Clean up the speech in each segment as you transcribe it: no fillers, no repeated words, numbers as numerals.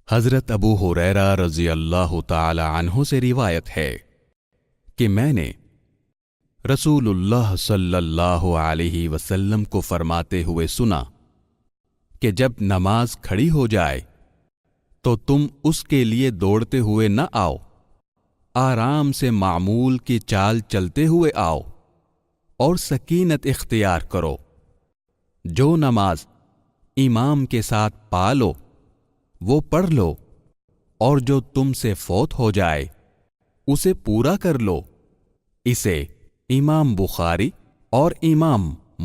حضرت ابو ہریرہ رضی اللہ تعالی عنہ سے روایت ہے کہ میں نے رسول اللہ صلی اللہ علیہ وسلم کو فرماتے ہوئے سنا کہ جب نماز کھڑی ہو جائے تو تم اس کے لیے دوڑتے ہوئے نہ آؤ، آرام سے معمول کی چال چلتے ہوئے آؤ اور سکینت اختیار کرو۔ جو نماز امام کے ساتھ پا لو وہ پڑھ لو، اور جو تم سے فوت ہو جائے اسے پورا کر لو۔ اسے امام بخاری اور امام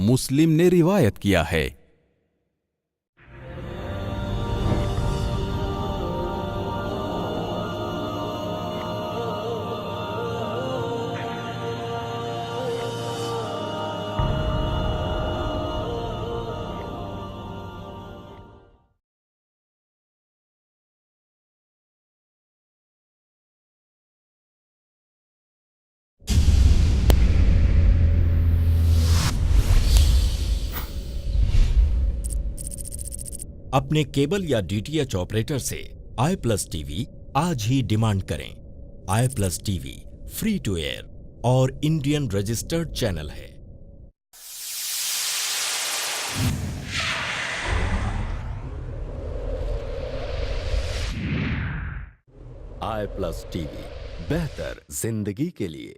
مسلم نے روایت کیا ہے۔ اپنے کیبل یا ڈی ٹی ایچ آپریٹر سے آئی پلس ٹی وی آج ہی ڈیمانڈ کریں۔ I plus T V free to air اور انڈین رجسٹرڈ چینل ہے۔ آئی پلس ٹی وی، بہتر زندگی کے لیے۔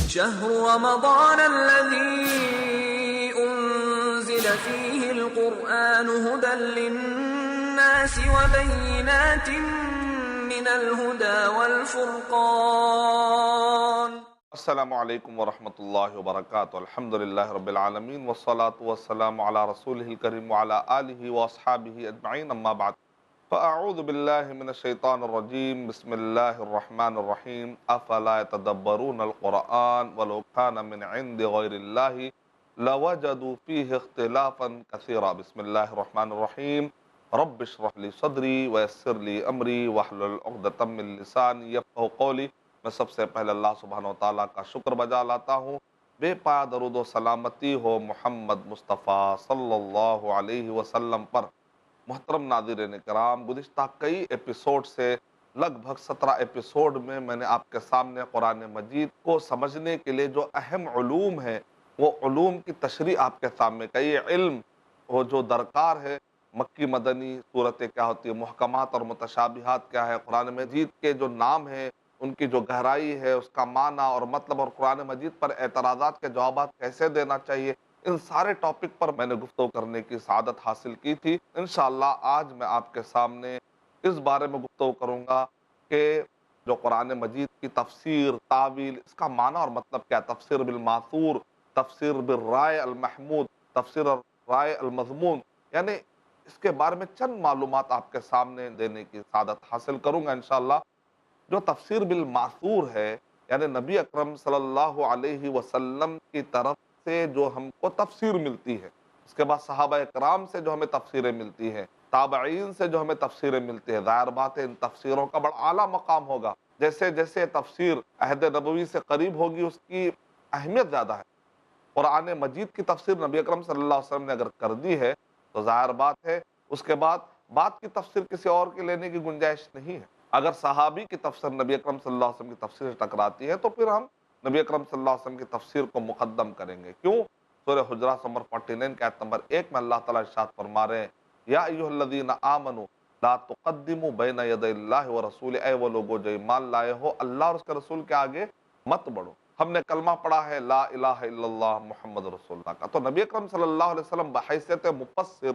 شهر رمضان الذي أنزل فيه القرآن هدى للناس وبينات من الهدى والفرقان۔ السلام علیکم ورحمۃ اللہ وبرکاتہ۔ الحمدللہ رب العالمین والصلاة والسلام علی رسولہ الکریم وعلی آلہ واصحابہ اجمعین، اما بعد فاعوذ باللہ من الشیطان الرجیم، بسم اللہ الرحمن الرحیم۔ افلا يتدبرون القرآن ولو کان من عند غیر اللہ لوجدوا فیہ اختلافا کثیرا۔ بسم اللہ الرحمن الرحیم۔ رب اشرح لی صدری ویسر لی امری واحلل عقدۃ من لسانی یفقہوا قولی۔ میں سب سے پہلے اللہ سبحانہ و تعالیٰ کا شکر بجا لاتا ہوں، بے پایا درود و سلامتی ہو محمد مصطفیٰ صلی اللہ علیہ وسلم پر۔ محترم ناظرین کرام، گزشتہ کئی ایپیسوڈ سے لگ بھگ 17 ایپیسوڈ میں میں نے آپ کے سامنے قرآن مجید کو سمجھنے کے لیے جو اہم علوم ہیں وہ علوم کی تشریح آپ کے سامنے، کئی علم وہ جو درکار ہے، مکی مدنی صورتیں کیا ہوتی ہے، محکمات اور متشابہات کیا ہے، قرآن مجید کے جو نام ہیں ان کی جو گہرائی ہے، اس کا معنی اور مطلب، اور قرآن مجید پر اعتراضات کے جوابات کیسے دینا چاہیے، ان سارے ٹاپک پر میں نے گفتگو کرنے کی سعادت حاصل کی تھی۔ انشاءاللہ آج میں آپ کے سامنے اس بارے میں گفتگو کروں گا کہ جو قرآن مجید کی تفسیر، تعویل، اس کا معنی اور مطلب کیا، تفسیر بالماثور، تفسیر بالرائے المحمود، تفسیر الرائے المضمون، یعنی اس کے بارے میں چند معلومات آپ کے سامنے دینے کی سعادت حاصل کروں گا انشاءاللہ۔ جو تفسیر بالماثور ہے، یعنی نبی اکرم صلی اللہ علیہ وسلم کی طرف سے جو ہم کو تفسیر ملتی ہے، اس کے بعد صحابہ اکرام سے جو ہمیں تفسیریں ملتی ہیں، تابعین سے جو ہمیں تفسیریں ملتی ہیں، ظاہر بات ہے ان تفسیروں کا بڑا اعلیٰ مقام ہوگا۔ جیسے جیسے تفسیر عہد نبوی سے قریب ہوگی اس کی اہمیت زیادہ ہے۔ قرآن مجید کی تفسیر نبی اکرم صلی اللہ علیہ وسلم نے اگر کر دی ہے تو ظاہر بات ہے اس کے بعد کی تفسیر کسی اور کے لینے کی گنجائش نہیں ہے۔ اگر صحابی کی تفسیر نبی اکرم صلی اللہ علیہ وسلم کی تفسیر سے ٹکراتی ہے تو پھر ہم نبی اکرم صلی اللہ علیہ وسلم کی تفسیر کو مقدم کریں گے۔ کیوں؟ سورہ حجرات نمبر 49 کی آیت نمبر 1 میں اللہ تعالیٰ ارشاد فرما رہے ہیں، یا ایھا الذین آمنوا لا تقدموا بین یدی اللہ ورسولہ، اے وہ لوگو جو ایمان لائے ہو اللہ اور اس کے رسول کے آگے مت بڑھو۔ ہم نے کلمہ پڑھا ہے لا الہ الا اللہ محمد رسول اللہ کا، تو نبی اکرم صلی اللہ علیہ وسلم بحیثیت مفسر،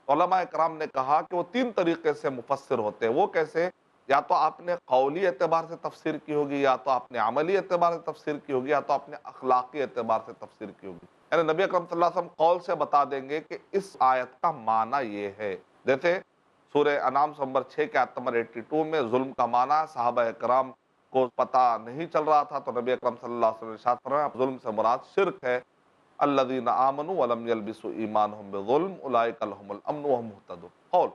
علماء کرام نے کہا کہ وہ 3 طریقے سے مفسر ہوتے ہیں۔ وہ کیسے؟ یا تو آپ نے قولی اعتبار سے تفسیر کی ہوگی، یا تو آپ نے عملی اعتبار سے تفسیر کی ہوگی، یا تو آپ نے اخلاقی اعتبار سے تفسیر کی ہوگی۔ یعنی نبی اکرم صلی اللہ علیہ وسلم قول سے بتا دیں گے کہ اس آیت کا معنی یہ ہے۔ جیسے سورہ انعام نمبر 6 کے آیت نمبر 82 میں ظلم کا معنی صحابہ کرام کو پتہ نہیں چل رہا تھا، تو نبی اکرم صلی اللہ علیہ وسلم نے ارشاد فرمایا ظلم سے مراد شرک ہے۔ الذین آمنوا ولم یلبسوا ایمانہم بظلم اولئک لہم الامن وہم مہتدون۔ قول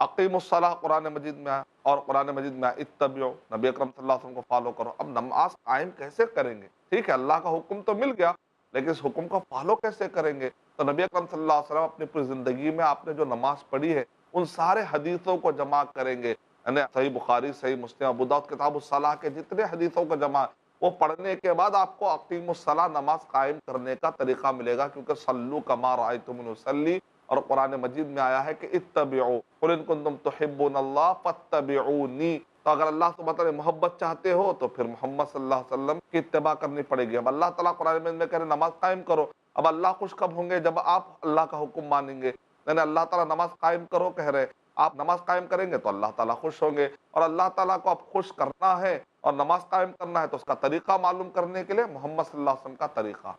اقیم الصلاۃ قرآن مجید میں ہے، اور قرآن مجید میں اتبعوا، نبی اکرم صلی اللہ علیہ وسلم کو فالو کرو۔ اب نماز قائم کیسے کریں گے؟ ٹھیک ہے اللہ کا حکم تو مل گیا، لیکن اس حکم کو فالو کیسے کریں گے؟ تو نبی اکرم صلی اللہ علیہ وسلم اپنی پوری زندگی میں آپ نے جو نماز پڑھی ہے ان سارے حدیثوں کو جمع کریں گے، یعنی صحیح بخاری، صحیح مسلم، ابو داؤد، کتاب الصلاح کے جتنے حدیثوں کا جمع ہے وہ پڑھنے کے بعد آپ کو اقیم الصلاح نماز قائم کرنے کا طریقہ ملے گا، کیونکہ صلو کما رأیتمونی اصلی، اور قرآن مجید میں آیا ہے کہ اتبعوا قل ان کنتم تحبون اللہ فاتبعونی، تو اگر اللہ سبحانہ تعالیٰ محبت چاہتے ہو تو پھر محمد صلی اللہ علیہ وسلم کی اتباع کرنی پڑے گی۔ اب اللہ تعالیٰ قرآن مجید میں کہہ رہے نماز قائم کرو، اب اللہ خوش کب ہوں گے؟ جب آپ اللہ کا حکم مانیں گے، یعنی اللہ تعالیٰ نماز قائم کرو کہہ رہے، آپ نماز قائم کریں گے تو اللہ تعالیٰ خوش ہوں گے، اور اللہ تعالیٰ کو اب خوش کرنا ہے اور نماز قائم کرنا ہے تو اس کا طریقہ معلوم کرنے کے لیے محمد صلی اللہ علیہ وسلم کا طریقہ،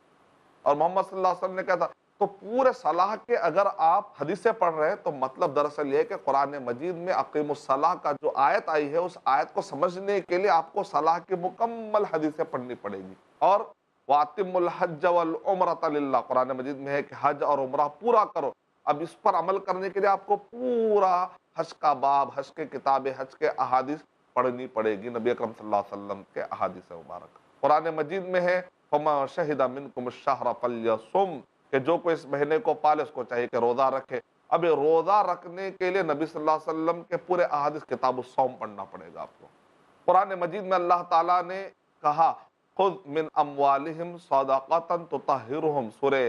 اور محمد صلی اللہ علیہ وسلم نے کہا تھا، تو پورے صلاح کے اگر آپ حدیثیں پڑھ رہے ہیں تو مطلب دراصل یہ ہے کہ قرآن مجید میں اقیم الصلاح کا جو آیت آئی ہے اس آیت کو سمجھنے کے لیے آپ کو صلاح کی مکمل حدیثیں پڑھنی پڑے گی۔ اور وَأَتِمُّ الْحَجَّ وَالْعُمْرَةَ لِلَّهِ، قرآن مجید میں ہے کہ حج اور عمرہ پورا کرو۔ اب اس پر عمل کرنے کے لیے آپ کو پورا حج کا باب، حج کے کتاب حج کے احادیث پڑھنی پڑے گی، نبی اکرم صلی اللہ علیہ وسلم کے احادیث مبارک۔ قرآن مجید میں ہے فَمَن شَهِدَ مِنْكُمُ الشَّهْرَ فَلْيَصُمْ، کہ جو کوئی اس مہینے کو پالے اس کو چاہیے کہ روزہ رکھے۔ اب یہ روزہ رکھنے کے لیے نبی صلی اللہ علیہ وسلم کے پورے احادیث کتاب الصوم پڑھنا پڑے گا آپ کو۔ قرآن مجید میں اللہ تعالیٰ نے کہا خُذْ مِنْ أَمْوَالِهِمْ صَدَقَةً تُطَهِّرُهُمْ، سورہ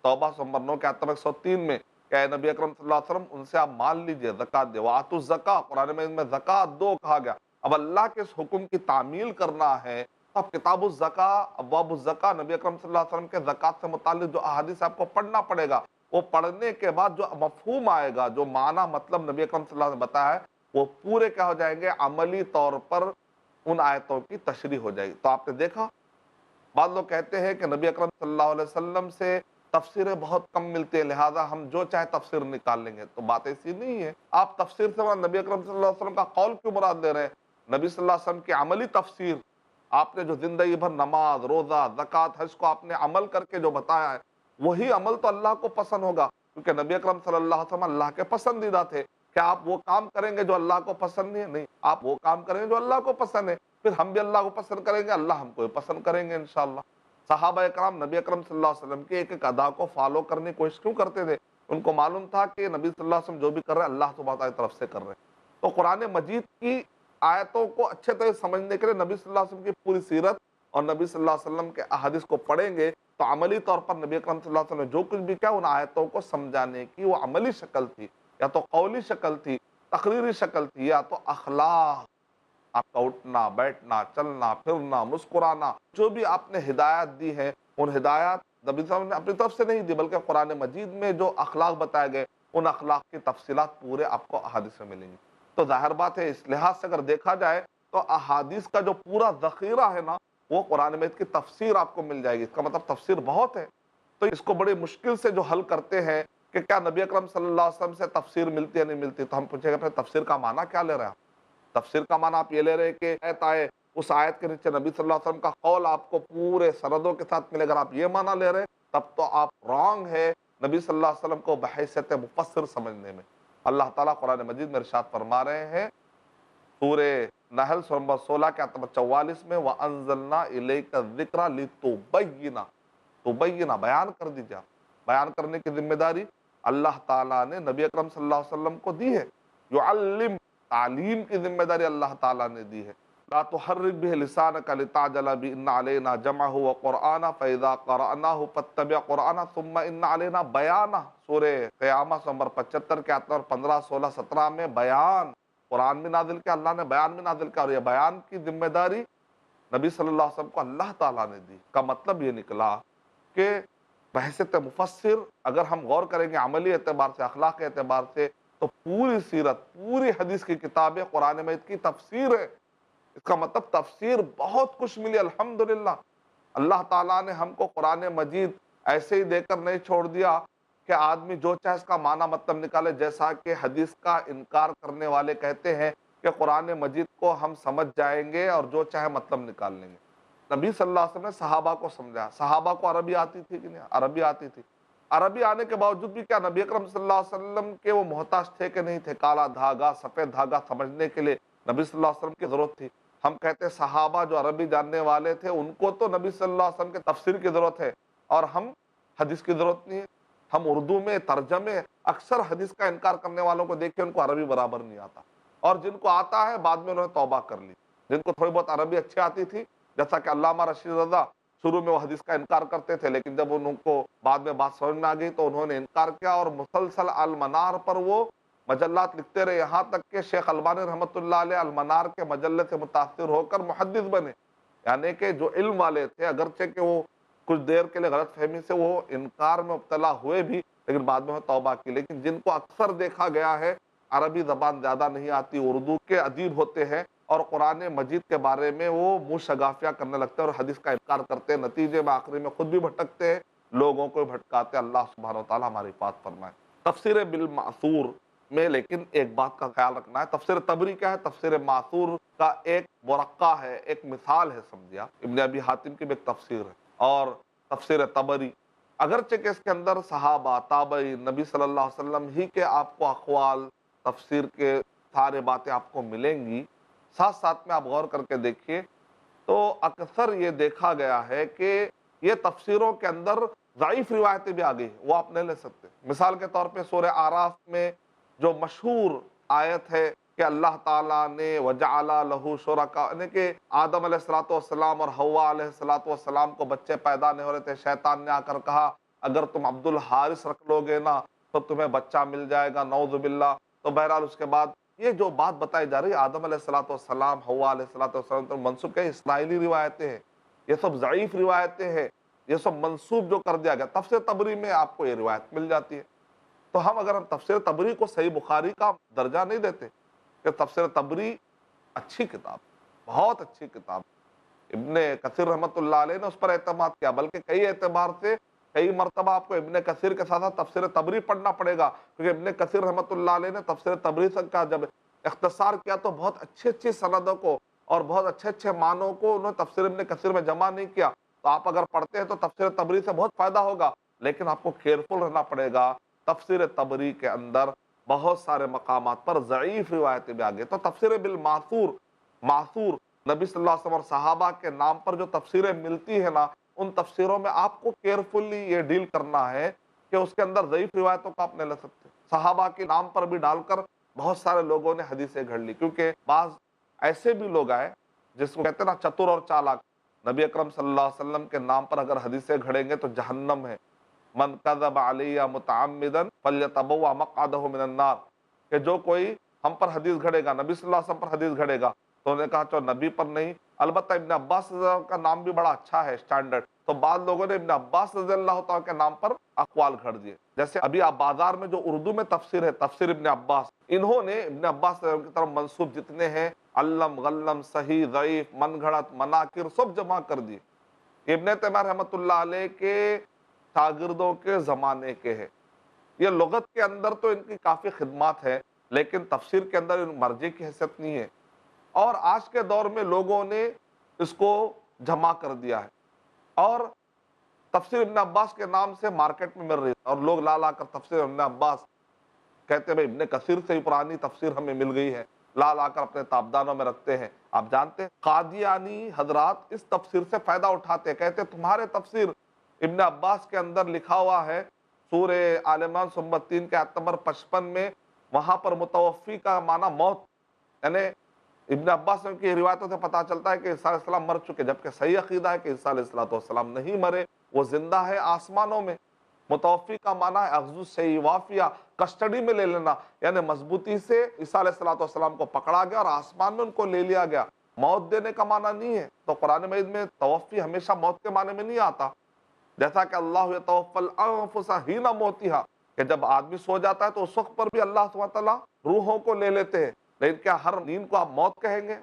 توبہ نمبر 9 کے آیت نمبر 103 میں کہ اے نبی اکرم صلی اللہ علیہ وسلم ان سے آپ مال لیجئے، زکوٰۃ دے، وَآتُوا الزَّکاۃ، قرآن مجید میں زکوٰۃ دو کہا گیا۔ اب اللہ کے اس حکم کی تعمیل کرنا ہے، اب کتاب الزکاۃ، ابواب الزکاۃ، نبی اکرم صلی اللہ علیہ وسلم کے زکوٰۃ سے متعلق جو احادیث آپ کو پڑھنا پڑے گا، وہ پڑھنے کے بعد جو مفہوم آئے گا، جو معنی مطلب نبی اکرم صلی اللہ علیہ وسلم نے بتایا ہے، وہ پورے کیا ہو جائیں گے، عملی طور پر ان آیتوں کی تشریح ہو جائے گی۔ تو آپ نے دیکھا بعض لوگ کہتے ہیں کہ نبی اکرم صلی اللہ علیہ وسلم سے تفسیریں بہت کم ملتی ہیں، لہٰذا ہم جو چاہے تفسیر نکال لیں گے، تو بات ایسی نہیں ہے۔ آپ تفسیر سے مراد نبی اکرم صلی اللہ علیہ وسلم کا قول کیوں مراد لے رہے ہیں؟ نبی صلی اللہ علیہ وسلم کی عملی تفسیر، آپ نے جو زندگی بھر نماز، روزہ، زکوٰۃ، حج کو آپ نے عمل کر کے جو بتایا ہے، وہی عمل تو اللہ کو پسند ہوگا، کیونکہ نبی اکرم صلی اللہ علیہ وسلم اللہ کے پسندیدہ تھے۔ کیا آپ وہ کام کریں گے جو اللہ کو پسند نہیں ہے؟ نہیں، آپ وہ کام کریں گے جو اللہ کو پسند ہے، پھر ہم بھی اللہ کو پسند کریں گے، اللہ ہم کو بھی پسند کریں گے انشاءاللہ۔ صحابہ اکرام نبی اکرم صلی اللہ علیہ وسلم کی ایک ایک ادا کو فالو کرنے کی کوشش کیوں کرتے تھے؟ ان کو معلوم تھا کہ نبی صلی اللہ علیہ وسلم جو بھی کر رہے ہیں اللہ سبحانہ تعالیٰ کی طرف سے کر رہے ہیں۔ تو قرآن مجید کی آیتوں کو اچھے طرح سمجھنے کے لیے نبی صلی اللہ علیہ وسلم کی پوری سیرت اور نبی صلی اللہ علیہ وسلم کے احادیث کو پڑھیں گے تو عملی طور پر نبی اکرم صلی اللہ علیہ وسلم نے جو کچھ بھی کیا، ان آیتوں کو سمجھانے کی وہ عملی شکل تھی، یا تو قولی شکل تھی، تقریری شکل تھی، یا تو اخلاق، آپ کا اٹھنا بیٹھنا، چلنا پھرنا، مسکرانا، جو بھی آپ نے ہدایات دی ہے، ان ہدایات نبی صلی اللہ علیہ وسلم نے اپنی طرف سے نہیں دی، بلکہ قرآن مجید میں جو اخلاق بتائے گئے ان اخلاق کی تفصیلات پورے آپ کو احادیث میں ملیں گی۔ تو ظاہر بات ہے اس لحاظ سے اگر دیکھا جائے تو احادیث کا جو پورا ذخیرہ ہے نا، وہ قرآن مجید کی تفسیر آپ کو مل جائے گی۔ اس کا مطلب تفسیر بہت ہے، تو اس کو بڑی مشکل سے جو حل کرتے ہیں کہ کیا نبی اکرم صلی اللہ علیہ وسلم سے تفسیر ملتی ہے نہیں ملتی، تو ہم پوچھیں گے پھر تفسیر کا معنی کیا لے رہے ہیں؟ تفسیر کا معنی آپ یہ لے رہے ہیں کہ آیت آئے، اس آیت کے نیچے نبی صلی اللہ علیہ وسلم کا قول آپ کو پورے سندوں کے ساتھ ملے، اگر آپ یہ معنی لے رہے ہیں تب تو آپ رانگ ہے نبی صلی اللہ علیہ وسلم کو بحیثیت مفسر سمجھنے میں۔ اللہ تعالیٰ قرآن مجید میں ارشاد فرما رہے ہیں، سورہ نحل سورہ نمبر 16 کے آیت نمبر 44 میں وَأَنزَلْنَا إِلَيْكَ الذِّكْرَ لِتُبَيِّنَ، تبینہ بیان کر دیجیے، بیان کرنے کی ذمہ داری اللہ تعالیٰ نے نبی اکرم صلی اللہ علیہ وسلم کو دی ہے۔ یعلم، تعلیم کی ذمہ داری اللہ تعالیٰ نے دی ہے۔ لا تحرک بہ لسانک لتعجل بہ ان علینا جمعہ وقرآنہ فاذا قرأناہ فاتبع قرآنہ ثم ان علینا بیانہ، سورہ قیامہ نمبر 75 کے آیت نمبر 15، 16، 17 میں بیان، قرآن بھی نازل کیا، اللہ نے بیان بھی نازل کیا، اور یہ بیان کی ذمہ داری نبی صلی اللہ علیہ وسلم کو اللہ تعالیٰ نے دی۔ کا مطلب یہ نکلا کہ بحیثیت مفسر اگر ہم غور کریں گے عملی اعتبار سے، اخلاق کے اعتبار سے، تو پوری سیرت، پوری حدیث کی کتابیں قرآن مجید کی تفسیر ہے۔ اس کا مطلب تفسیر بہت کچھ ملی الحمدللہ۔ اللہ تعالیٰ نے ہم کو قرآن مجید ایسے ہی دے کر نہیں چھوڑ دیا کہ آدمی جو چاہے اس کا معنی مطلب نکالے، جیسا کہ حدیث کا انکار کرنے والے کہتے ہیں کہ قرآن مجید کو ہم سمجھ جائیں گے اور جو چاہے مطلب نکال لیں گے۔ نبی صلی اللہ علیہ وسلم نے صحابہ کو سمجھایا، صحابہ کو عربی آتی تھی کہ نہیں؟ عربی آتی تھی۔ عربی آنے کے باوجود بھی کیا نبی اکرم صلی اللہ علیہ وسلم کے وہ محتاج تھے کہ نہیں تھے؟ کالا دھاگا، سفید دھاگا سمجھنے کے لیے نبی صلی اللہ علیہ وسلم کی ضرورت تھی۔ ہم کہتے ہیں صحابہ جو عربی جاننے والے تھے ان کو تو نبی صلی اللہ علیہ وسلم کے تفسیر کی ضرورت ہے، اور ہم حدیث کی ضرورت نہیں ہے۔ ہم اردو میں ترجمے، اکثر حدیث کا انکار کرنے والوں کو دیکھ کے ان کو عربی برابر نہیں آتا، اور جن کو آتا ہے بعد میں انہوں نے توبہ کر لی. جن کو تھوڑی بہت عربی اچھی آتی تھی، جیسا کہ علامہ رشید رضا شروع میں وہ حدیث کا انکار کرتے تھے، لیکن جب ان کو بعد میں بات سمجھ میں آ گئی تو انہوں نے انکار کیا اور مسلسل المنار پر وہ مجلات لکھتے رہے، یہاں تک کہ شیخ البانی رحمۃ اللہ علیہ المنار کے مجلے سے متاثر ہو کر محدث بنے. یعنی کہ جو علم والے تھے، اگرچہ کہ وہ کچھ دیر کے لیے غلط فہمی سے وہ انکار میں مبتلا ہوئے بھی، لیکن بعد میں وہ توبہ کی. لیکن جن کو اکثر دیکھا گیا ہے عربی زبان زیادہ نہیں آتی، اردو کے ادیب ہوتے ہیں اور قرآن مجید کے بارے میں وہ منہ شگافیاں کرنے لگتے ہیں اور حدیث کا انکار کرتے ہیں، نتیجے میں آخری میں خود بھی بھٹکتے ہیں، لوگوں کو بھٹکاتے. اللہ سبحانہ وتعالی ہماری حفاظت فرمائے. تفسیر بالمعثور میں لیکن ایک بات کا خیال رکھنا ہے. تفسیر طبری کیا ہے؟ تفسیر معثور کا ایک مرقع ہے، ایک مثال ہے، سمجھے آپ. ابن ابی حاتم کی بھی ایک تفسیر ہے. اور تفسیر طبری اگرچہ کہ اس کے اندر صحابہ، تابعین، نبی صلی اللہ علیہ وسلم ہی کے آپ کو اقوال تفسیر کے سارے باتیں آپ کو ملیں گی، ساتھ ساتھ میں آپ غور کر کے دیکھیے تو اکثر یہ دیکھا گیا ہے کہ یہ تفسیروں کے اندر ضعیف روایتیں بھی آ گئی ہیں، وہ آپ نہیں لے سکتے. مثال کے طور پہ سورہ اعراف میں جو مشہور آیت ہے کہ اللہ تعالیٰ نے وَجَعَلَ لَهُ شُرَكَاءَ، یعنی کہ آدم علیہ السلام اور حوا علیہ السلام کو بچے پیدا نہیں ہو رہے تھے، شیطان نے آ کر کہا اگر تم عبد الحارث رکھ لو گے نا تو تمہیں بچہ مل جائے گا، نعوذ باللہ. تو بہرحال اس کے بعد یہ جو بات بتائی جا رہی ہے آدم علیہ السلام، حوا علیہ السلام تو منسوب کے اسرائیلی روایتیں ہیں، یہ سب ضعیف روایتیں ہیں، یہ سب منسوب جو کر دیا گیا. تفسیر طبری میں آپ کو یہ روایت مل جاتی ہے. تو ہم تفسیر طبری کو صحیح بخاری کا درجہ نہیں دیتے کہ تفسیر طبری اچھی کتاب، بہت اچھی کتاب. ابن کثیر رحمۃ اللہ علیہ نے اس پر اعتماد کیا، بلکہ کئی اعتبار سے کئی مرتبہ آپ کو ابن کثیر کے ساتھ ساتھ تفسیر طبری پڑھنا پڑے گا، کیونکہ ابن کثیر رحمۃ اللہ علیہ نے تفسیر طبری سے کا جب اختصار کیا تو بہت اچھی سندوں کو اور بہت اچھے معنوں کو انہوں نے تفسیر ابن کثیر میں جمع نہیں کیا. تو آپ اگر پڑھتے ہیں تو تفسیر طبری سے بہت فائدہ ہوگا، لیکن آپ کو کیئرفل رہنا پڑے گا. تفسیر طبری کے اندر بہت سارے مقامات پر ضعیف روایتیں بھی آگئے. تو تفسیر بالمعثور، معثور نبی صلی اللہ علیہ وسلم اور صحابہ کے نام پر جو تفسیریں ملتی ہیں نا، ان تفسیروں میں آپ کو کیئرفلی یہ ڈیل کرنا ہے کہ اس کے اندر ضعیف روایتوں کو آپ نہیں لے سکتے. صحابہ کے نام پر بھی ڈال کر بہت سارے لوگوں نے حدیثیں گھڑ لی، کیونکہ بعض ایسے بھی لوگ آئے جس کو کہتے ہیں نا چتر اور چالاک. نبی اکرم صلی اللہ علیہ وسلم کے نام پر اگر حدیثیں گھڑیں گے تو جہنم ہے. من کذب علی متعمدا فلیتبوأ مقعدہ من النار، کہ جو کوئی ہم پر حدیث گھڑے گا، نبی صلی اللہ علیہ وسلم پر حدیث گھڑے گا، تو انہوں نے کہا چلو نبی پر نہیں. البتہ ابن عباس رضی اللہ عنہ کا نام بھی بڑا اچھا ہے، اسٹینڈرڈ. تو بعض لوگوں نے ابن عباس رضی اللہ تعالیٰ کے نام پر اقوال گھڑ دیے. جیسے ابھی آپ بازار میں جو اردو میں تفسیر ہے، تفسیر ابن عباس، انہوں نے ابن عباس کی طرف منسوب جتنے ہیں علم، غلم، صحیح، ضعیف، من گھڑت، مناکر، سب جمع کر دیے. ابن تیمیہ رحمۃ اللہ علیہ کے شاگردوں کے زمانے کے ہیں. یہ لغت کے اندر تو ان کی کافی خدمات ہے، لیکن تفسیر کے اندر ان مرجع کی حیثیت نہیں ہے. اور آج کے دور میں لوگوں نے اس کو جمع کر دیا ہے اور تفسیر ابن عباس کے نام سے مارکیٹ میں مل رہی ہے، اور لوگ لا کر تفسیر ابن عباس کہتے ہیں ابن کثیر سے ہی پرانی تفسیر ہمیں مل گئی ہے، لا کر اپنے تابدانوں میں رکھتے ہیں. آپ جانتے ہیں قادیانی حضرات اس تفسیر سے فائدہ اٹھاتے ہیں، کہتے ہیں تمہارے تفسیر ابن عباس کے اندر لکھا ہوا ہے سورہ آل عمران سورہ 3 کے آیت نمبر 55 میں، وہاں پر متوفی کا معنی موت. یعنی ابن عباس کی روایتوں سے پتہ چلتا ہے کہ عیسیٰ علیہ السلام مر چکے، جبکہ صحیح عقیدہ ہے کہ عیسیٰ علیہ السلام نہیں مرے، وہ زندہ ہے آسمانوں میں. متوفی کا معنی ہے اخذ السیوافیہ، کسٹڈی میں لے لینا، یعنی مضبوطی سے عیسیٰ علیہ السلام کو پکڑا گیا اور آسمان میں ان کو لے لیا گیا. موت دینے کا معنی نہیں ہے. تو قرآن مجید میں توفی ہمیشہ موت کے معنی میں نہیں آتا، جیسا کہ اللہ یتوفی الانفس حین موتہا، کہ جب آدمی سو جاتا ہے تو اس وقت پر بھی اللہ سبحانہ وتعالی روحوں کو لے لیتے ہیں. لیکن کیا ہر نیند کو آپ موت کہیں گے؟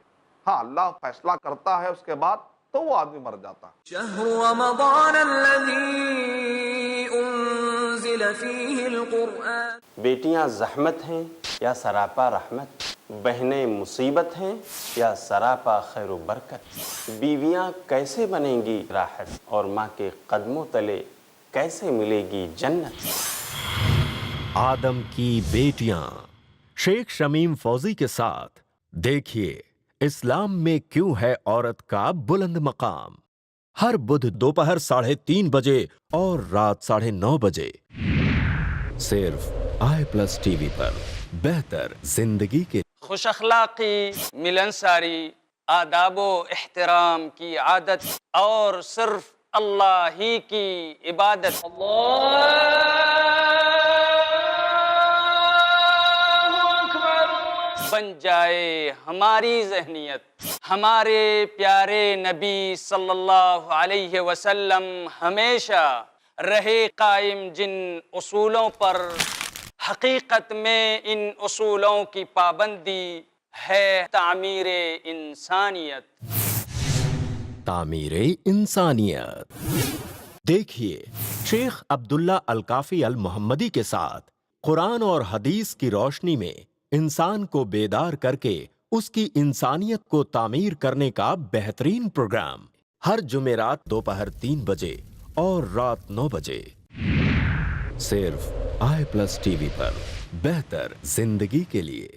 ہاں، اللہ فیصلہ کرتا ہے اس کے بعد تو وہ آدمی مر جاتا ہے. شہر رمضان الذی انزل فیہ القرآن. بیٹیاں زحمت ہیں یا سراپا رحمت، بہنیں مصیبت ہیں یا سراپا خیر و برکت، بیویاں کیسے بنیں گی راحت اور ماں کے قدموں تلے کیسے ملے گی جنت. آدم کی بیٹیاں، شیخ شمیم فوزی کے ساتھ دیکھیے اسلام میں کیوں ہے عورت کا بلند مقام، ہر بدھ دوپہر 3:30 بجے اور رات 9:30 بجے صرف آئی پلس ٹی وی پر. بہتر زندگی کے خوش اخلاقی، ملنساری، آداب و احترام کی عادت اور صرف اللہ ہی کی عبادت بن جائے ہماری ذہنیت۔ ہمارے پیارے نبی صلی اللہ علیہ وسلم ہمیشہ رہے قائم جن اصولوں پر، حقیقت میں ان اصولوں کی پابندی ہے تعمیر انسانیت۔ تعمیر انسانیت۔ دیکھیے شیخ عبداللہ الکافی المحمدی کے ساتھ قرآن اور حدیث کی روشنی میں انسان کو بیدار کر کے اس کی انسانیت کو تعمیر کرنے کا بہترین پروگرام، ہر جمعرات دوپہر 3 بجے اور رات 9 بجے، صرف i+TV پر، بہتر زندگی کے لیے۔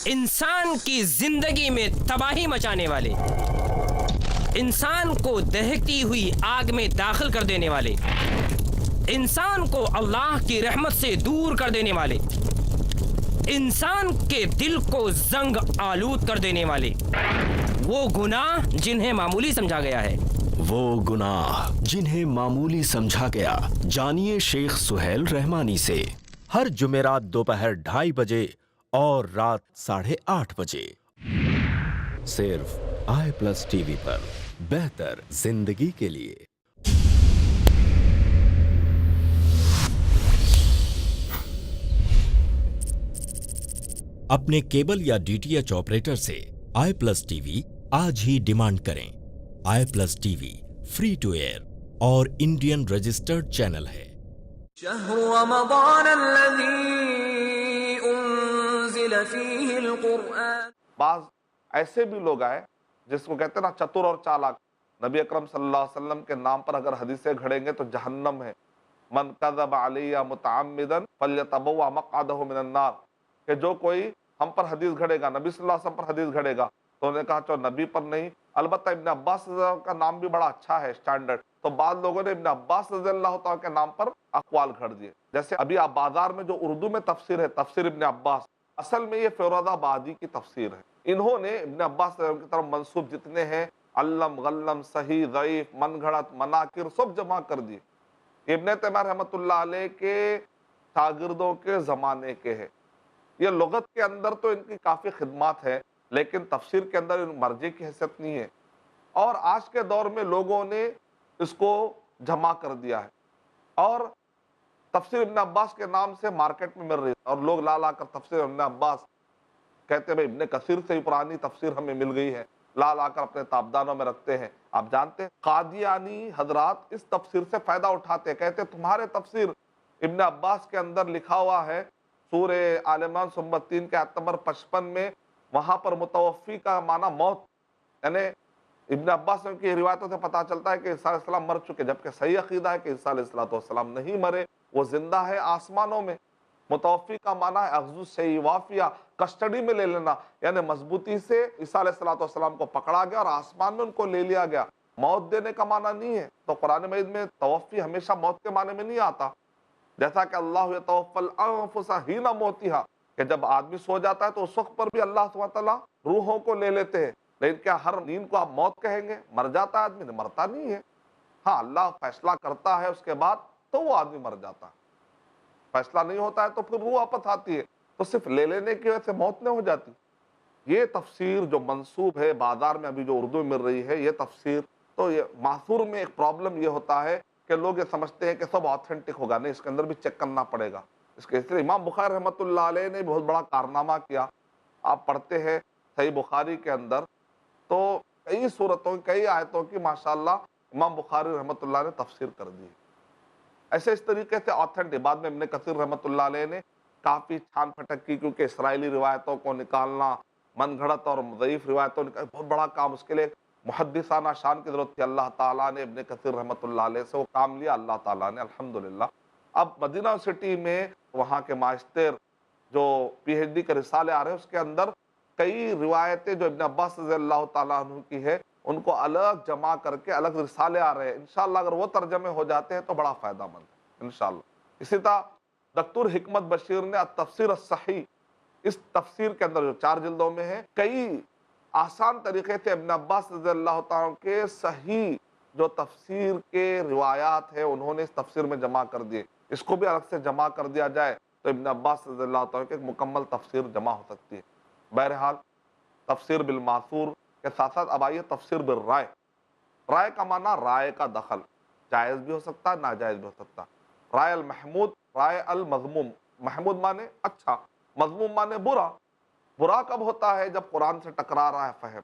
انسان کی زندگی میں تباہی مچانے والے، انسان کو دہکتی ہوئی آگ میں داخل کر دینے والے، انسان کو اللہ کی رحمت سے دور کر دینے والے، انسان کے دل کو زنگ آلود کر دینے والے وہ گناہ جنہیں معمولی سمجھا گیا ہے، وہ گناہ جنہیں معمولی سمجھا گیا، جانیے شیخ سہیل رحمانی سے، ہر جمعرات دوپہر 2:30 بجے اور رات 8:30 بجے، صرف i+TV پر، بہتر زندگی کے لیے۔ اپنے کیبل یا DTH آپریٹر سے i+TV آج ہی ڈیمانڈ کریں۔ i+TV فری ٹو ایئر اور انڈین رجسٹرڈ چینل ہے۔ شهر رمضان الذي انزل فيه القرآن۔ بعض ایسے بھی لوگ آئے جس کو کہتے ہیں نا چتر اور چالاک، نبی اکرم صلی اللہ علیہ وسلم کے نام پر اگر حدیثیں گھڑیں گے تو جہنم ہے۔ من کذب علی متعمدا فلیتبوأ مقعدہ من النار، کہ جو کوئی ہم پر حدیث گھڑے گا، نبی صلی اللہ علیہ وسلم پر حدیث گھڑے گا، تو انہوں نے کہا چلو نبی پر نہیں، البتہ ابن عباس رضی اللہ عنہ کا نام بھی بڑا اچھا ہے اسٹینڈرڈ، تو بعض لوگوں نے ابن عباس رضی اللہ تعالیٰ کے نام پر اقوال گھڑ دیے۔ جیسے ابھی آپ بازار میں جو اردو میں تفسیر ہے، تفسیر ابن عباس، اصل میں یہ فیروز آبادی کی تفسیر ہے۔ انہوں نے ابن عباس رضی اللہ عنہ کی طرف منسوب جتنے ہیں علم غلم صحیح ضعیف من گھڑت مناکر سب جمع کر دیے۔ ابن تیمیہ رحمۃ اللہ علیہ کے شاگردوں کے زمانے کے ہیں۔ یہ لغت کے اندر تو ان کی کافی خدمات ہے، لیکن تفسیر کے اندر ان مرجع کی حیثیت نہیں ہے، اور آج کے دور میں لوگوں نے اس کو جمع کر دیا ہے، اور تفسیر ابن عباس کے نام سے مارکیٹ میں مل رہی ہے، اور لوگ لا لا کر تفسیر ابن عباس کہتے ہیں بھائی ابن کثیر سے ہی پرانی تفسیر ہمیں مل گئی ہے، لا لا کر اپنے تابدانوں میں رکھتے ہیں۔ آپ جانتے ہیں قادیانی حضرات اس تفسیر سے فائدہ اٹھاتے ہیں، کہتے ہیں تمہارے تفسیر ابن عباس کے اندر لکھا ہوا ہے سورہ آل عمران سورہ 3 کے آیت نمبر 55 میں، وہاں پر متوفی کا معنی موت، یعنی ابن عباس کی روایتوں سے پتہ چلتا ہے کہ عیسیٰ علیہ السلام مر چکے، جبکہ صحیح عقیدہ ہے کہ عیسیٰ علیہ السلام نہیں مرے، وہ زندہ ہے آسمانوں میں۔ متوفی کا معنی ہے اخذ شیء وافیہ، کسٹڈی میں لے لینا، یعنی مضبوطی سے عیسیٰ علیہ السلام کو پکڑا گیا اور آسمان میں ان کو لے لیا گیا، موت دینے کا معنی نہیں ہے۔ تو قرآن مجید میں توفی ہمیشہ موت کے معنی میں نہیں آتا، جیسا کہ اللہ یتوفی الانفس حین موتہا، کہ جب آدمی سو جاتا ہے تو اس وقت پر بھی اللہ سبحانہ وتعالیٰ روحوں کو لے لیتے ہیں، لیکن کیا ہر نیند کو آپ موت کہیں گے؟ مر جاتا ہے آدمی، مرتا نہیں ہے۔ ہاں اللہ فیصلہ کرتا ہے اس کے بعد تو وہ آدمی مر جاتا ہے، فیصلہ نہیں ہوتا ہے تو پھر روح واپس آتی ہے، تو صرف لے لینے کی وجہ سے موت نہیں ہو جاتی۔ یہ تفسیر جو منسوب ہے بازار میں ابھی جو اردو مل رہی ہے، یہ تفسیر تو یہ ماثور میں ایک پرابلم یہ ہوتا ہے کہ لوگ یہ سمجھتے ہیں کہ سب آتھینٹک ہوگا، نہیں، اس کے اندر بھی چیک کرنا پڑے گا۔ اس کے لیے امام بخاری رحمۃ اللہ علیہ نے بہت بڑا کارنامہ کیا۔ آپ پڑھتے ہیں صحیح بخاری کے اندر تو کئی صورتوں کئی آیتوں کی ماشاءاللہ امام بخاری رحمۃ اللہ نے تفسیر کر دی۔ ایسے اس طریقے سے آتھینٹک، بعد میں ابن کثیر رحمۃ اللہ علیہ نے کافی چھان پھٹک کی، کیونکہ اسرائیلی روایتوں کو نکالنا، من گھڑت اور ضعیف روایتوں نکالنا بہت بڑا کام، اس کے لیے محدثانہ شان کی ضرورت تھی۔ اللہ تعالیٰ نے ابن کثیر رحمۃ اللہ علیہ سے وہ کام لیا، اللہ تعالیٰ نے الحمدللہ۔ اب مدینہ یونیورسٹی میں وہاں کے ماسٹر جو PhD کے رسالے آ رہے ہیں، اس کے اندر کئی روایتیں جو ابن عباس رضی اللہ تعالیٰ عنہ کی ہے ان کو الگ جمع کر کے الگ رسالے آ رہے ہیں، انشاءاللہ اگر وہ ترجمے ہو جاتے ہیں تو بڑا فائدہ مند ہے انشاءاللہ۔ اسی طرح دکتور حکمت بشیر نے التفسیر الصحیح اس تفسیر کے اندر جو 4 جلدوں میں ہے، کئی آسان طریقے سے ابن عباس رضی اللہ تعالیٰ عنہ کے صحیح جو تفسیر کے روایات ہیں انہوں نے اس تفسیر میں جمع کر دیے. اس کو بھی الگ سے جمع کر دیا جائے تو ابن عباس رضی اللہ تعالیٰ کی ایک مکمل تفسیر جمع ہو سکتی ہے. بہرحال تفسیر بالماثور کے ساتھ ساتھ اب آئیے تفسیر بالرائے. رائے کا معنی رائے کا دخل، جائز بھی ہو سکتا ہے ناجائز بھی ہو سکتا. رائے المحمود، رائے المذموم. محمود مانے اچھا، مذموم مانے برا. برا کب ہوتا ہے؟ جب قرآن سے ٹکرا رہا ہے فہم،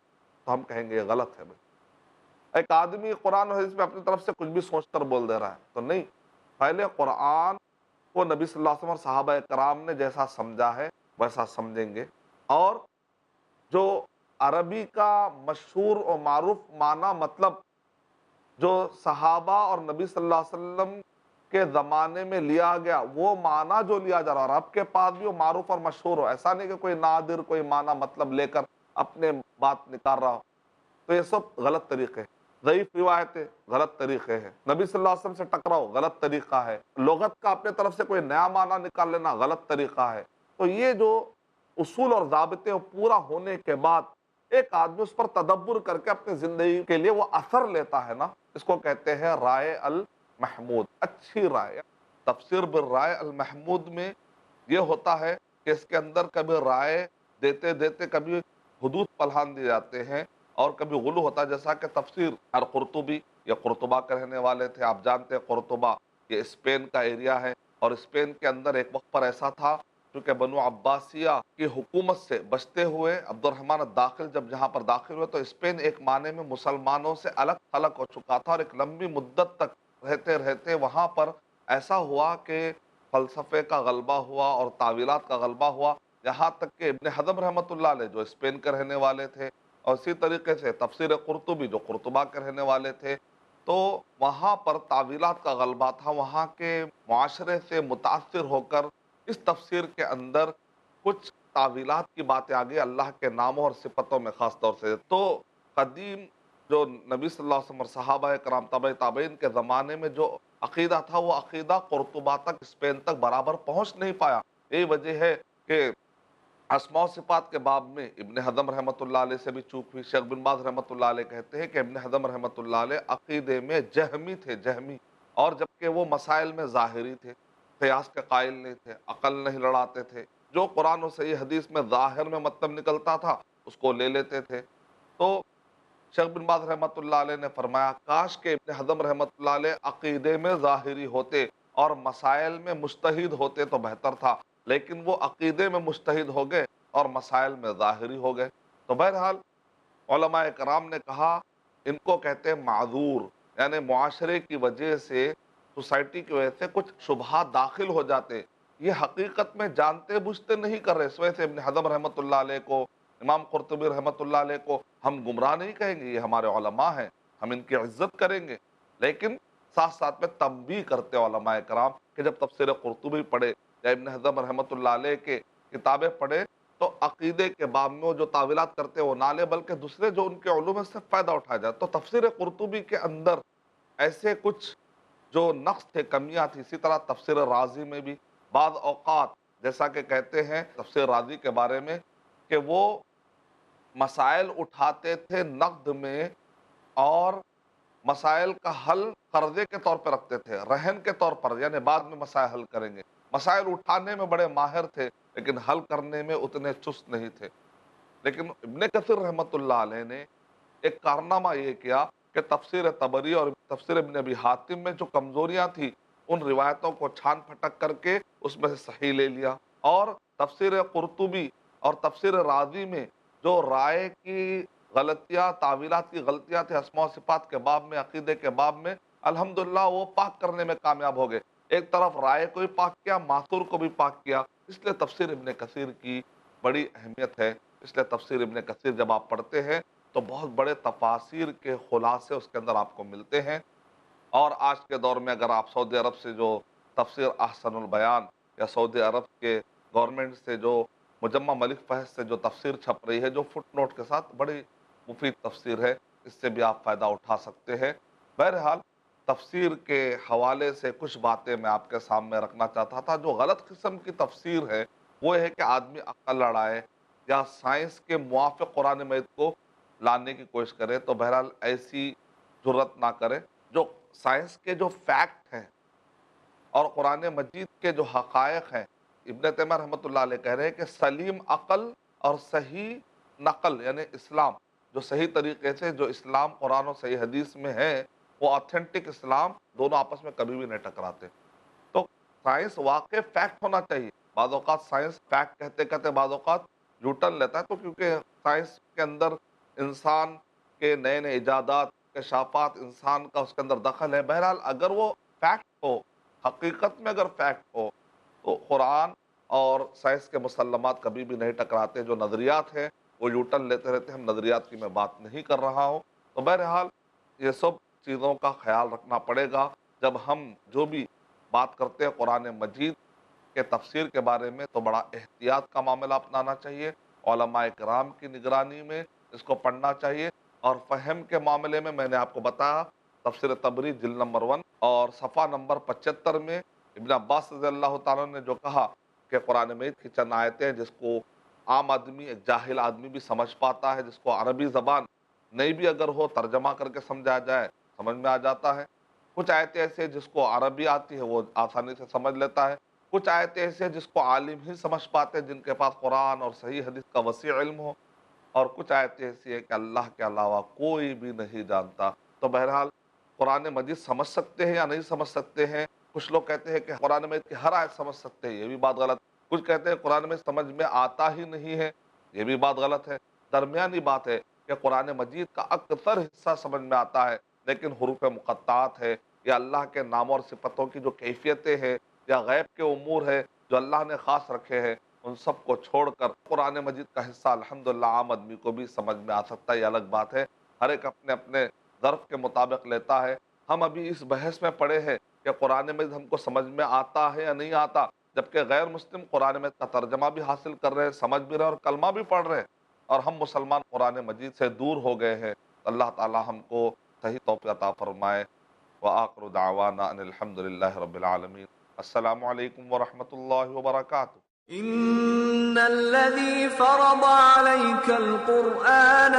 تو ہم کہیں گے یہ غلط ہے. ایک آدمی قرآن و حدیث میں اپنی طرف سے کچھ بھی سوچ کر بول دے رہا ہے تو نہیں، پہلے قرآن کو نبی صلی اللہ علیہ وسلم اور صحابہ کرام نے جیسا سمجھا ہے ویسا سمجھیں گے. اور جو عربی کا مشہور اور معروف معنی مطلب جو صحابہ اور نبی صلی اللہ علیہ وسلم کے زمانے میں لیا گیا وہ معنی جو لیا جا رہا ہے، آپ کے پاس بھی وہ معروف اور مشہور ہو. ایسا نہیں کہ کوئی نادر کوئی معنی مطلب لے کر اپنے بات نکال رہا ہو. تو یہ سب غلط طریقے ہیں. ضعیف روایتیں غلط طریقے ہیں. نبی صلی اللہ علیہ وسلم سے ٹکراؤ غلط طریقہ ہے. لغت کا اپنے طرف سے کوئی نیا معنی نکال لینا غلط طریقہ ہے. تو یہ جو اصول اور ضابطے پورا ہونے کے بعد ایک آدمی اس پر تدبر کر کے اپنی زندگی کے لیے وہ اثر لیتا ہے نا، اس کو کہتے ہیں رائے المحمود، اچھی رائے. تفسیر بالرائے المحمود میں یہ ہوتا ہے کہ اس کے اندر کبھی رائے دیتے دیتے کبھی حدود پلہان دیے جاتے ہیں اور کبھی غلو ہوتا ہے. جیسا کہ تفسیر القرطبی، یہ قرطبہ کے رہنے والے تھے، آپ جانتے ہیں قرطبہ یہ اسپین کا ایریا ہے. اور اسپین کے اندر ایک وقت پر ایسا تھا کیونکہ بنو عباسیہ کی حکومت سے بچتے ہوئے عبد الرحمن الداخل جب جہاں پر داخل ہوئے تو اسپین ایک معنی میں مسلمانوں سے الگ تھلگ ہو چکا تھا. اور ایک لمبی مدت تک رہتے رہتے وہاں پر ایسا ہوا کہ فلسفے کا غلبہ ہوا اور تعویلات کا غلبہ ہوا، یہاں تک کہ ابن حزم رحمۃ اللہ علیہ جو اسپین کے رہنے والے تھے اور اسی طریقے سے تفسیر قرطبی جو قرطبہ کے رہنے والے تھے، تو وہاں پر تعویلات کا غلبہ تھا. وہاں کے معاشرے سے متاثر ہو کر اس تفسیر کے اندر کچھ تعویلات کی باتیں آ گئی اللہ کے ناموں اور صفتوں میں خاص طور سے. تو قدیم جو نبی صلی اللہ علیہ وسلم اور صحابہ کرام تابع تابعین کے زمانے میں جو عقیدہ تھا وہ عقیدہ قرطبہ تک اسپین تک برابر پہنچ نہیں پایا. یہی وجہ ہے کہ اسماء و صفات کے باب میں ابن حزم رحمۃ اللہ علیہ سے بھی چوک ہوئی. شیخ بن باز رحمۃ اللہ علیہ کہتے ہیں کہ ابن حزم رحمۃ اللہ علیہ عقیدے میں جہمی تھے، جہمی. اور جبکہ وہ مسائل میں ظاہری تھے، قیاس کے قائل نہیں تھے، عقل نہیں لڑاتے تھے. جو قرآن و صحیح حدیث میں ظاہر میں مطلب نکلتا تھا اس کو لے لیتے تھے. تو شیخ بن باز رحمۃ اللہ علیہ نے فرمایا کاش کہ ابن حزم رحمۃ اللہ علیہ عقیدے میں ظاہری ہوتے اور مسائل میں مجتہد ہوتے تو بہتر تھا، لیکن وہ عقیدے میں مجتہد ہو گئے اور مسائل میں ظاہری ہو گئے. تو بہرحال علماء کرام نے کہا ان کو کہتے ہیں معذور، یعنی معاشرے کی وجہ سے، سوسائٹی کی وجہ سے کچھ شبہات داخل ہو جاتے، یہ حقیقت میں جانتے بوجھتے نہیں کر رہے. اس وجہ سے ابن حزم رحمۃ اللہ علیہ کو، امام قرطبی رحمۃ اللہ علیہ کو ہم گمراہ نہیں کہیں گے، یہ ہمارے علماء ہیں، ہم ان کی عزت کریں گے. لیکن ساتھ ساتھ میں تنبیہ کرتے علماء کرام کہ جب تفسیر قرطبی پڑھے یا ابن حزم رحمۃ اللہ علیہ کے کتابیں پڑھے تو عقیدے کے باب میں وہ جو تعویلات کرتے وہ نہ لے بلکہ دوسرے جو ان کے علوم سے فائدہ اٹھایا جائے. تو تفسیر قرطبی کے اندر ایسے کچھ جو نقص تھے، کمیاں تھی. اسی طرح تفسیر رازی میں بھی بعض اوقات جیسا کہ کہتے ہیں تفسیر رازی کے بارے میں کہ وہ مسائل اٹھاتے تھے نقد میں اور مسائل کا حل قرضے کے طور پر رکھتے تھے، رہن کے طور پر، یعنی بعد میں مسائل حل کریں گے. مسائل اٹھانے میں بڑے ماہر تھے لیکن حل کرنے میں اتنے چست نہیں تھے. لیکن ابن کثیر رحمۃ اللہ علیہ نے ایک کارنامہ یہ کیا کہ تفسیر طبری اور تفسیر ابن ابی حاتم میں جو کمزوریاں تھیں ان روایتوں کو چھان پھٹک کر کے اس میں سے صحیح لے لیا. اور تفسیر قرطبی اور تفسیر رازی میں جو رائے کی غلطیاں، تعویلات کی غلطیاں تھے اسماء و صفات کے باب میں، عقیدے کے باب میں، الحمدللہ وہ پاک کرنے میں کامیاب ہو گئے. ایک طرف رائے کو بھی پاک کیا، ماثور کو بھی پاک کیا. اس لیے تفسیر ابن کثیر کی بڑی اہمیت ہے. اس لیے تفسیر ابن کثیر جب آپ پڑھتے ہیں تو بہت بڑے تفاسیر کے خلاصے اس کے اندر آپ کو ملتے ہیں. اور آج کے دور میں اگر آپ سعودی عرب سے جو تفسیر احسن البیان یا سعودی عرب کے گورنمنٹ سے جو مجمع ملک فہد سے جو تفسیر چھپ رہی ہے جو فٹ نوٹ کے ساتھ، بڑی مفید تفسیر ہے، اس سے بھی آپ فائدہ اٹھا سکتے ہیں. بہرحال تفسیر کے حوالے سے کچھ باتیں میں آپ کے سامنے رکھنا چاہتا تھا. جو غلط قسم کی تفسیر ہے وہ ہے کہ آدمی عقل لڑائے یا سائنس کے موافق قرآن مجید کو لانے کی کوشش کرے، تو بہرحال ایسی جرت نہ کرے۔ جو سائنس کے جو فیکٹ ہیں اور قرآن مجید کے جو حقائق ہیں، ابن تیمیہ رحمۃ اللہ علیہ کہہ رہے ہیں کہ سلیم عقل اور صحیح نقل یعنی اسلام، جو صحیح طریقے سے جو اسلام قرآن اور صحیح حدیث میں ہے، وہ آتھینٹک اسلام، دونوں آپس میں کبھی بھی نہیں ٹکراتے۔ تو سائنس واقع فیکٹ ہونا چاہیے۔ بعض اوقات سائنس فیکٹ کہتے کہتے بعض اوقات یوٹرن لیتا ہے، تو کیونکہ سائنس کے اندر انسان کے نئے نئے ایجادات، کشافات، انسان کا اس کے اندر دخل ہے۔ بہرحال اگر وہ فیکٹ ہو، حقیقت میں اگر فیکٹ ہو، تو قرآن اور سائنس کے مسلمات کبھی بھی نہیں ٹکراتے۔ جو نظریات ہیں وہ یوٹرن لیتے رہتے ہیں، ہم نظریات کی میں بات نہیں کر رہا ہوں۔ تو بہرحال یہ سب چیزوں کا خیال رکھنا پڑے گا جب ہم جو بھی بات کرتے ہیں قرآن مجید کے تفسیر کے بارے میں، تو بڑا احتیاط کا معاملہ اپنانا چاہیے۔ علماء کرام کی نگرانی میں اس کو پڑھنا چاہیے۔ اور فہم کے معاملے میں نے آپ کو بتایا، تفسیر طبری جلد نمبر 1 اور صفحہ نمبر 75 میں ابن عباس رضی اللہ تعالیٰ نے جو کہا کہ قرآن مجید کی چند آیتیں جس کو عام آدمی، ایک جاہل آدمی بھی سمجھ پاتا ہے، جس کو عربی زبان نہیں بھی اگر ہو ترجمہ کر کے سمجھا جائے سمجھ میں آ جاتا ہے۔ کچھ آیتیں ایسے جس کو عربی آتی ہے وہ آسانی سے سمجھ لیتا ہے۔ کچھ آیتیں ایسے جس کو عالم ہی سمجھ پاتے ہیں، جن کے پاس قرآن اور صحیح حدیث کا وسیع علم ہو۔ اور کچھ آیتیں ایسی ہیں کہ اللہ کے علاوہ کوئی بھی نہیں جانتا۔ تو بہرحال قرآن مجید سمجھ سکتے ہیں یا نہیں سمجھ سکتے ہیں۔ کچھ لوگ کہتے ہیں کہ قرآن مجید کی ہر آیت سمجھ سکتے ہیں، یہ بھی بات غلط۔ کچھ کہتے ہیں قرآن مجید سمجھ میں آتا ہی نہیں ہے، یہ بھی بات غلط ہے۔ درمیانی بات ہے کہ قرآن مجید کا اکثر حصہ سمجھ میں آتا ہے، لیکن حروف مقطعات ہے یا اللہ کے ناموں اور صفتوں کی جو کیفیتیں ہیں یا غیب کے امور ہے جو اللہ نے خاص رکھے ہیں، ان سب کو چھوڑ کر قرآن مجید کا حصہ الحمدللہ عام آدمی کو بھی سمجھ میں آ سکتا ہے، یہ الگ بات ہے۔ ہر ایک اپنے اپنے ظرف کے مطابق لیتا ہے۔ ہم ابھی اس بحث میں پڑے ہیں کہ قرآن مجید ہم کو سمجھ میں آتا ہے یا نہیں آتا، جبکہ غیر مسلم قرآن مجید کا ترجمہ بھی حاصل کر رہے ہیں، سمجھ بھی رہے ہیں اور کلمہ بھی پڑھ رہے ہیں، اور ہم مسلمان قرآن مجید سے دور ہو گئے ہیں۔ اللہ تعالی ہم کو صحیح توفیق عطا فرمائے۔ وآخر دعوانا ان الحمدللہ رب العالمین۔ السلام علیکم ورحمۃ اللہ وبرکاتہ۔ إن الذي فرض عليك القرآن